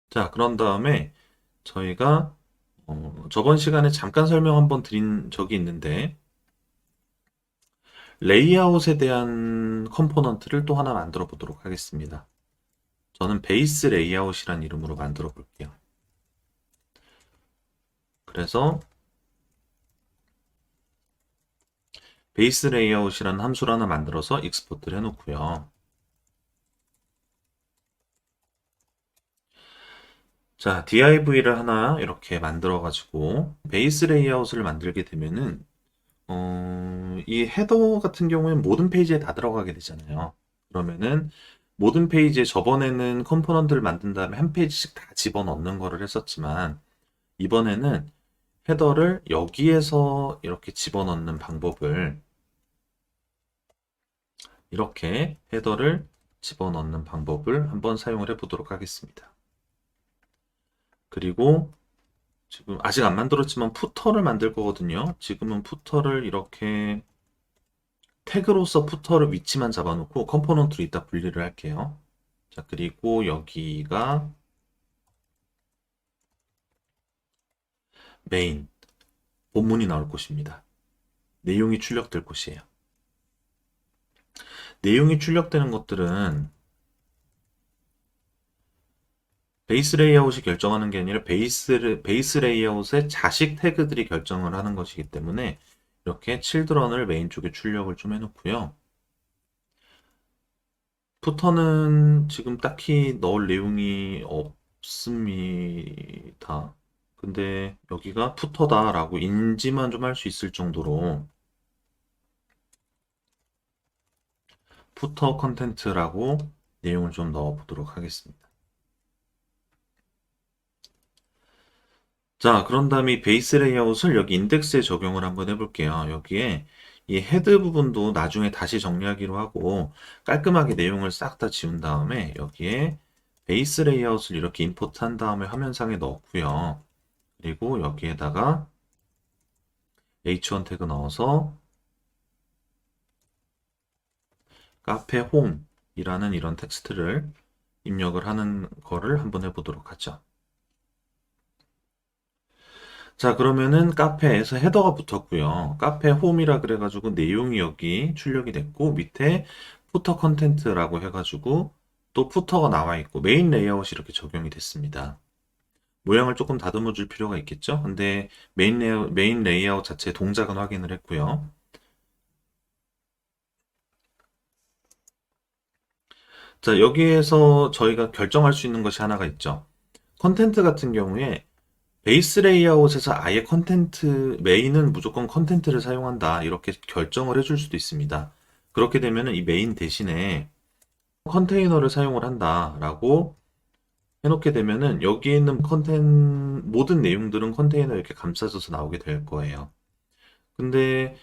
자, 그런 다음에 저희가 저번 시간에 잠깐 설명 한번 드린 적이 있는데 레이아웃에 대한 컴포넌트를 또 하나 만들어 보도록 하겠습니다. 저는 베이스 레이아웃이란 이름으로 만들어 볼게요. 그래서 베이스 레이아웃이라는 함수를 하나 만들어서 익스포트를 해놓고요. 자, div를 하나 이렇게 만들어 가지고 베이스 레이아웃을 만들게 되면은 이 헤더 같은 경우에는 모든 페이지에 다 들어가게 되잖아요. 그러면은 모든 페이지에 저번에는 컴포넌트를 만든 다음에 한 페이지씩 다 집어넣는 거를 했었지만 이번에는 헤더를 여기에서 이렇게 집어넣는 방법을 이렇게 헤더를 집어넣는 방법을 한번 사용을 해보도록 하겠습니다. 그리고 지금 아직 안 만들었지만 푸터를 만들 거거든요. 지금은 푸터를 이렇게 태그로서 푸터를 위치만 잡아놓고 컴포넌트로 이따 분리를 할게요. 자, 그리고 여기가 메인, 본문이 나올 곳입니다. 내용이 출력될 곳이에요. 내용이 출력되는 것들은 베이스 레이아웃이 결정하는 게 아니라 베이스 레이아웃의 자식 태그들이 결정을 하는 것이기 때문에 이렇게 children을 메인 쪽에 출력을 좀 해놓고요. 푸터는 지금 딱히 넣을 내용이 없습니다. 근데 여기가 푸터다라고 인지만 좀 할 수 있을 정도로 푸터 컨텐츠라고 내용을 좀 넣어 보도록 하겠습니다. 자, 그런 다음에 이 베이스 레이아웃을 여기 인덱스에 적용을 한번 해볼게요. 여기에 이 헤드 부분도 나중에 다시 정리하기로 하고 깔끔하게 내용을 싹 다 지운 다음에 여기에 베이스 레이아웃을 이렇게 임포트 한 다음에 화면상에 넣고요. 그리고 여기에다가 h1 태그 넣어서 카페 홈이라는 이런 텍스트를 입력을 하는 거를 한번 해보도록 하죠. 자, 그러면은 카페에서 헤더가 붙었고요. 카페 홈이라 그래가지고 내용이 여기 출력이 됐고 밑에 푸터 컨텐트라고 해가지고 또 푸터가 나와 있고 메인 레이아웃이 이렇게 적용이 됐습니다. 모양을 조금 다듬어 줄 필요가 있겠죠? 근데 메인 레이아웃 자체 동작은 확인을 했고요. 자, 여기에서 저희가 결정할 수 있는 것이 하나가 있죠. 컨텐트 같은 경우에 베이스 레이아웃에서 아예 메인은 무조건 컨텐트를 사용한다. 이렇게 결정을 해줄 수도 있습니다. 그렇게 되면 이 메인 대신에 컨테이너를 사용을 한다라고 해놓게 되면은 여기에 있는 모든 내용들은 컨테이너에 이렇게 감싸져서 나오게 될 거예요. 근데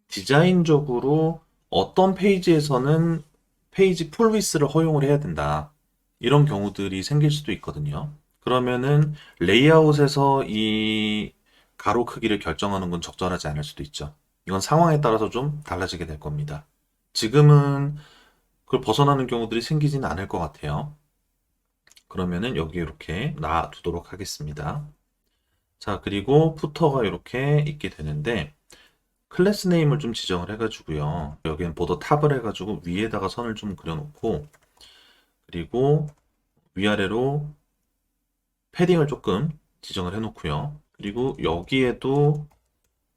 디자인적으로 어떤 페이지에서는 페이지 풀 위스를 허용을 해야 된다. 이런 경우들이 생길 수도 있거든요. 그러면은 레이아웃에서 이 가로 크기를 결정하는 건 적절하지 않을 수도 있죠. 이건 상황에 따라서 좀 달라지게 될 겁니다. 지금은 그걸 벗어나는 경우들이 생기지는 않을 것 같아요. 그러면은 여기 이렇게 놔두도록 하겠습니다. 자, 그리고 푸터가 이렇게 있게 되는데 클래스 네임을 좀 지정을 해가지고요. 여기는 보더 탑을 해가지고 위에다가 선을 좀 그려놓고 그리고 위아래로 패딩을 조금 지정을 해놓고요. 그리고 여기에도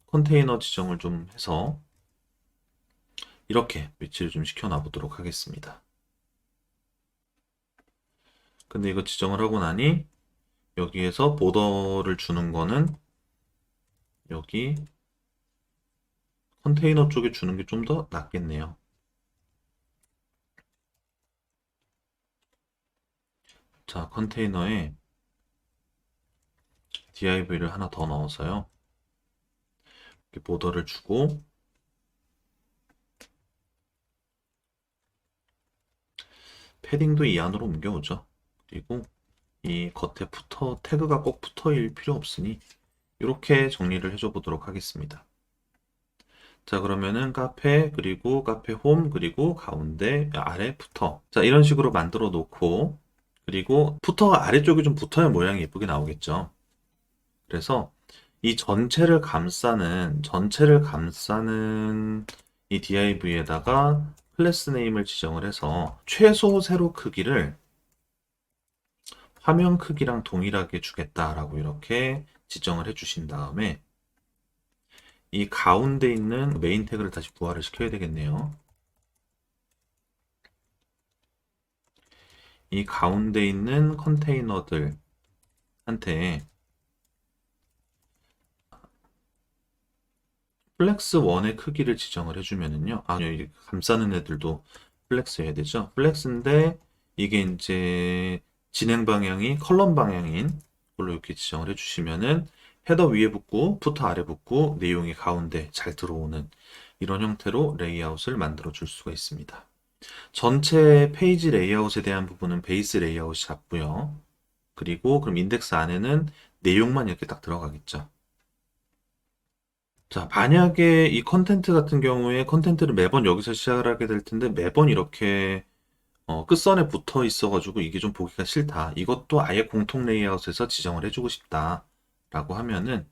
컨테이너 지정을 좀 해서 이렇게 위치를 좀 시켜놔 보도록 하겠습니다. 근데 이거 지정을 하고 나니 여기에서 보더를 주는 거는 여기 컨테이너 쪽에 주는 게 좀 더 낫겠네요. 자, 컨테이너에 div를 하나 더 넣어서요. 이렇게 보더를 주고 패딩도 이 안으로 옮겨오죠. 그리고 이 겉에 태그가 꼭 붙어일 필요 없으니 이렇게 정리를 해줘 보도록 하겠습니다. 자, 그러면은 카페, 그리고 카페 홈, 그리고 가운데 아래 푸터. 자, 이런 식으로 만들어 놓고 그리고 푸터가 아래쪽에 좀 붙어야 모양이 예쁘게 나오겠죠. 그래서 이 전체를 감싸는 이 div에다가 클래스 네임을 지정을 해서 최소 세로 크기를 화면 크기랑 동일하게 주겠다라고 이렇게 지정을 해 주신 다음에 이 가운데 있는 메인 태그를 다시 부활을 시켜야 되겠네요. 이 가운데 있는 컨테이너들한테 플렉스 1의 크기를 지정을 해주면은요. 여기 감싸는 애들도 플렉스 해야 되죠. 플렉스인데 이게 이제 진행 방향이 컬럼 방향인 걸로 이렇게 지정을 해주시면은 헤더 위에 붙고 푸터 아래 붙고 내용이 가운데 잘 들어오는 이런 형태로 레이아웃을 만들어 줄 수가 있습니다. 전체 페이지 레이아웃에 대한 부분은 베이스 레이아웃이 잡고요. 그리고 그럼 인덱스 안에는 내용만 이렇게 딱 들어가겠죠. 자, 만약에 이 컨텐트 같은 경우에 컨텐트를 매번 여기서 시작을 하게 될 텐데 매번 이렇게 끝선에 붙어 있어가지고 이게 좀 보기가 싫다. 이것도 아예 공통 레이아웃에서 지정을 해주고 싶다라고 하면은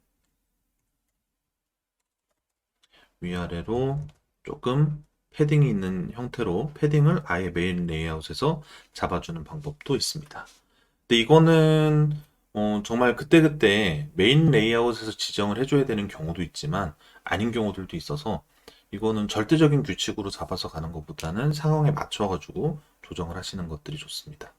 위아래로 조금 패딩이 있는 형태로 패딩을 아예 메인 레이아웃에서 잡아주는 방법도 있습니다. 근데 이거는 정말 그때그때 메인 레이아웃에서 지정을 해줘야 되는 경우도 있지만 아닌 경우들도 있어서 이거는 절대적인 규칙으로 잡아서 가는 것보다는 상황에 맞춰가지고 조정을 하시는 것들이 좋습니다.